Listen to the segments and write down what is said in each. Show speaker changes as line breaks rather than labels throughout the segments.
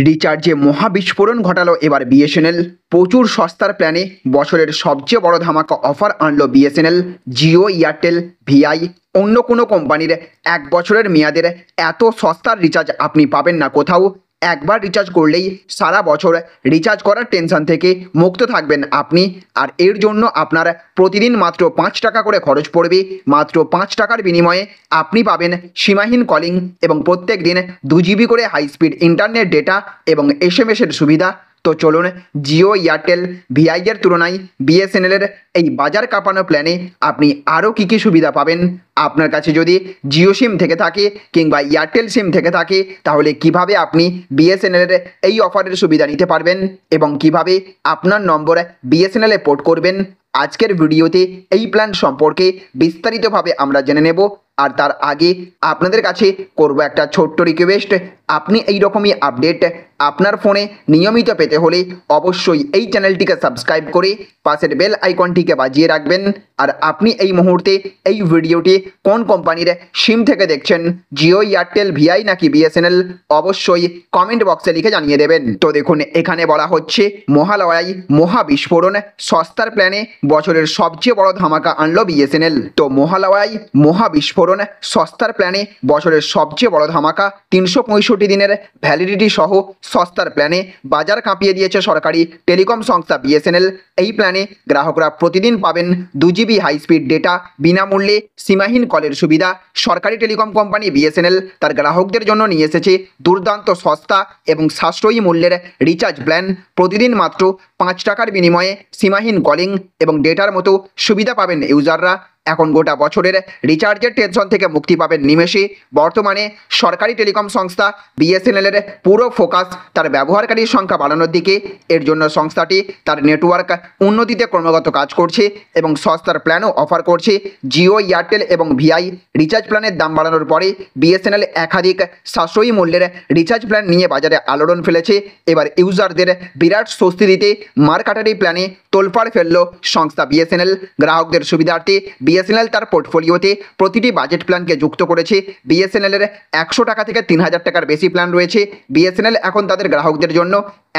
রিচার্জে মহাবিস্ফোরণ ঘটালো এবার বিএসএনএল। প্রচুর সস্তার প্ল্যানে বছরের সবচেয়ে বড় ধামাকা অফার আনলো বিএসএনএল। জিও, এয়ারটেল, ভিআই, অন্য কোনো কোম্পানির 1 বছরের মেয়াদের এত সস্তার রিচার্জ আপনি পাবেন না কোথাও। একবার রিচার্জ করলেই সারা বছর রিচার্জ করার টেনশন থেকে মুক্ত থাকবেন আপনি। আর এর জন্য আপনার প্রতিদিন মাত্র 5 টাকা করে খরচ পড়বে। মাত্র 5 টাকার বিনিময়ে আপনি পাবেন সীমাহীন কলিং এবং প্রত্যেক দিন 2 GB করে হাই স্পিড ইন্টারনেট ডেটা এবং SMS-এর সুবিধা। তো চলুন জিও, এয়ারটেল, ভিআই এর তুলনায় বিএসএনএলের এই বাজার কাঁপানো প্ল্যানে আপনি আরও কী কী সুবিধা পাবেন। আপনার কাছে যদি জিও সিম থেকে থাকে কিংবা এয়ারটেল সিম থেকে থাকে তাহলে কিভাবে আপনি বিএসএনএলের এই অফারের সুবিধা নিতে পারবেন এবং কিভাবে আপনার নম্বর বিএসএনএলে পোর্ট করবেন, আজকের ভিডিওতে এই প্ল্যান সম্পর্কে বিস্তারিতভাবে আমরা জেনে নেব। আর তার আগে আপনাদের কাছে করব একটা ছোট্ট রিকোয়েস্ট, আপনি এই রকমই আপডেট আপনার ফোনে নিয়মিত পেতে হলে অবশ্যই এই চ্যানেলটিকে সাবস্ক্রাইব করে পাশের বেল আইকনটিকে বাজিয়ে রাখবেন। আর আপনি এই মুহূর্তে এই ভিডিওটি কোন কোম্পানির সিম থেকে দেখছেন, জিও, এয়ারটেল, ভিআই নাকি বিএসএনএল, অবশ্যই কমেন্ট বক্সে লিখে জানিয়ে দেবেন। তো দেখুন, এখানে বলা হচ্ছে মহালয়ায় মহাবিস্ফোরণ, সস্তার প্ল্যানে বছরের সবচেয়ে বড় ধামাকা আনলো বিএসএনএল। তো মহালয়ায় মহাবিস্ফোরণ, সস্তার প্ল্যানে বছরের সবচেয়ে বড় ধামাকা, 365 দিনের ভ্যালিডিটি সহ সস্তার প্ল্যানে বাজার কাঁপিয়ে দিয়েছে সরকারি টেলিকম সংস্থা বিএসএনএল। এই প্ল্যানে গ্রাহকরা প্রতিদিন পাবেন 2 GB হাই স্পিড ডেটা, বিনামূল্যে সীমাহীন কলের সুবিধা। সরকারি টেলিকম কোম্পানি বিএসএনএল তার গ্রাহকদের জন্য নিয়ে এসেছে দুর্দান্ত সস্তা এবং সাশ্রয়ী মূল্যের রিচার্জ প্ল্যান। প্রতিদিন মাত্র 5 টাকার বিনিময়ে সীমাহীন কলিং এবং ডেটার মতো সুবিধা পাবেন ইউজাররা। এখন গোটা বছরের রিচার্জের টেনশন থেকে মুক্তি পাবেন নিমেষে। বর্তমানে সরকারি টেলিকম সংস্থা বিএসএনএলের পুরো ফোকাস তার ব্যবহারকারীর সংখ্যা বাড়ানোর দিকে। এর জন্য সংস্থাটি তার নেটওয়ার্ক উন্নতিতে ক্রমাগত কাজ করছে এবং সস্তার প্ল্যানও অফার করছে। জিও, এয়ারটেল এবং ভিআই রিচার্জ প্ল্যানের দাম বাড়ানোর পরে বিএসএনএল একাধিক সাশ্রয়ী মূল্যের রিচার্জ প্ল্যান নিয়ে বাজারে আলোড়ন ফেলেছে। এবার ইউজারদের বিরাট স্বস্তি দিতে মার্কাটারি প্ল্যানে তোলপাড় ফেলল সংস্থা বিএসএনএল। গ্রাহকদের সুবিধার্থে বিএসএনএল তার পোর্টফোলিওতে প্রতিটি বাজেট প্ল্যানকে যুক্ত করেছে। বিএসএনএলের 100 টাকা থেকে 3000 টাকার বেশি প্ল্যান রয়েছে। বিএসএনএল এখন তাদের গ্রাহকদের জন্য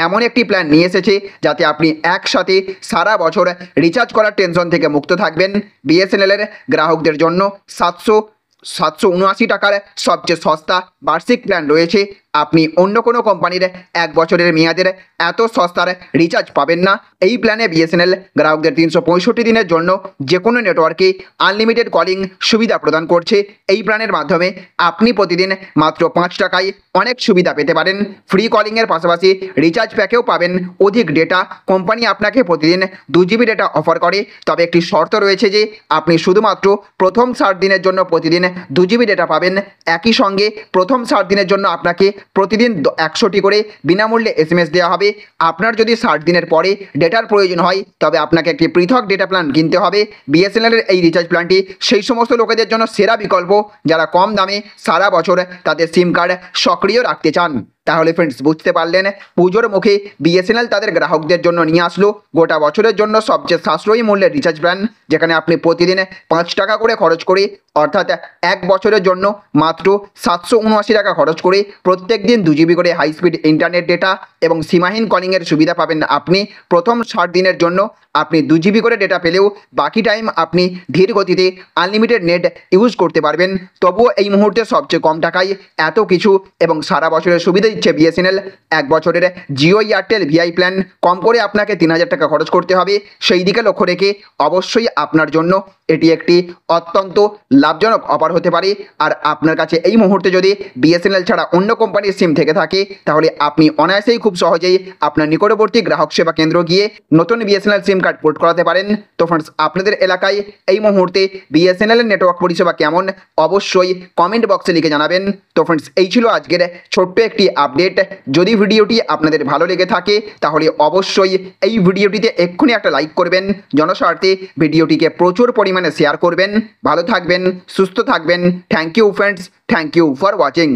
এমন একটি প্ল্যান নিয়ে এসেছে যাতে আপনি একসাথে সারা বছর রিচার্জ করার টেনশন থেকে মুক্ত থাকবেন। বিএসএনএলের গ্রাহকদের জন্য 779 টাকার সবচেয়ে সস্তা বার্ষিক প্ল্যান রয়েছে। আপনি অন্য কোনো কোম্পানির 1 বছরের মেয়াদের এত সস্তার রিচার্জ পাবেন না। এই প্ল্যানে বিএসএনএল গ্রাহকদের 365 দিনের জন্য যে কোনো নেটওয়ার্কে আনলিমিটেড কলিং সুবিধা প্রদান করছে। এই প্ল্যানের মাধ্যমে আপনি প্রতিদিন মাত্র 5 টাকায় অনেক সুবিধা পেতে পারেন। ফ্রি কলিংয়ের পাশাপাশি রিচার্জ প্যাকেও পাবেন অধিক ডেটা। কোম্পানি আপনাকে প্রতিদিন 2 GB ডেটা অফার করে, তবে একটি শর্ত রয়েছে যে আপনি শুধুমাত্র প্রথম 60 দিনের জন্য প্রতিদিন 2 GB ডেটা পাবেন। একই সঙ্গে প্রথম 60 দিনের জন্য আপনাকে প্রতিদিন 100টি করে বিনামূল্যে SMS দেওয়া হবে। আপনার যদি 60 দিনের পরে ডেটার প্রয়োজন হয় তবে আপনাকে একটি পৃথক ডেটা প্ল্যান কিনতে হবে। বিএসএনএলের এই রিচার্জ প্ল্যানটি সেই সমস্ত লোকেদের জন্য সেরা বিকল্প যারা কম দামে সারা বছর তাদের সিম কার্ড সক্রিয় রাখতে চান। তাহলে ফ্রেন্ডস, বুঝতে পারলেন, পুজোর মুখে বিএসএনএল তাদের গ্রাহকদের জন্য নিয়ে আসলো গোটা বছরের জন্য সবচেয়ে সাশ্রয়ী মূল্যের রিচার্জ প্ল্যান, যেখানে আপনি প্রতিদিন 5 টাকা করে খরচ করে, অর্থাৎ 1 বছরের জন্য মাত্র 779 টাকা খরচ করে প্রত্যেক দিন 2 GB করে হাই স্পিড ইন্টারনেট ডেটা এবং সীমাহীন কলিংয়ের সুবিধা পাবেন আপনি। প্রথম 60 দিনের জন্য আপনি 2 GB করে ডেটা পেলেও বাকি টাইম আপনি ধীর গতিতে আনলিমিটেড নেট ইউজ করতে পারবেন। তবুও এই মুহূর্তে সবচেয়ে কম টাকায় এত কিছু এবং সারা বছরের সুবিধা দিচ্ছে বিএসএনএল। 1 বছরের জিও, এয়ারটেল, ভিআই প্ল্যান কম করে আপনাকে 3000 টাকা খরচ করতে হবে। সেই দিকে লক্ষ্য রেখে অবশ্যই আপনার জন্য এটি একটি অত্যন্ত লাভজনক অফার হতে পারে। আর আপনার কাছে এই মুহূর্তে যদি বিএসএনএল ছাড়া অন্য কোম্পানির সিম থেকে থাকে তাহলে আপনি অনায়াসেই খুব সহজেই আপনার নিকটবর্তী গ্রাহক সেবা কেন্দ্র গিয়ে নতুন বিএসএনএল সিম কার্ড পোর্ট করাতে পারেন। তো ফ্রেন্ডস, আপনাদের এলাকায় এই মুহূর্তে বিএসএনএল এর নেটওয়ার্ক পরিষেবা কেমন অবশ্যই কমেন্ট বক্সে লিখে জানাবেন। তো ফ্রেন্ডস, এই ছিল আজকের ছোট্ট একটি আপডেট। যদি ভিডিওটি আপনাদের ভালো লেগে থাকে তাহলে অবশ্যই এই ভিডিওটিতে এক্ষুনি একটা লাইক করবেন। জনস্বার্থে ভিডিওটিকে প্রচুর পরিমাণে শেয়ার করবেন। ভালো থাকবেন, সুস্থ থাকবেন। Thank you friends, thank you for watching.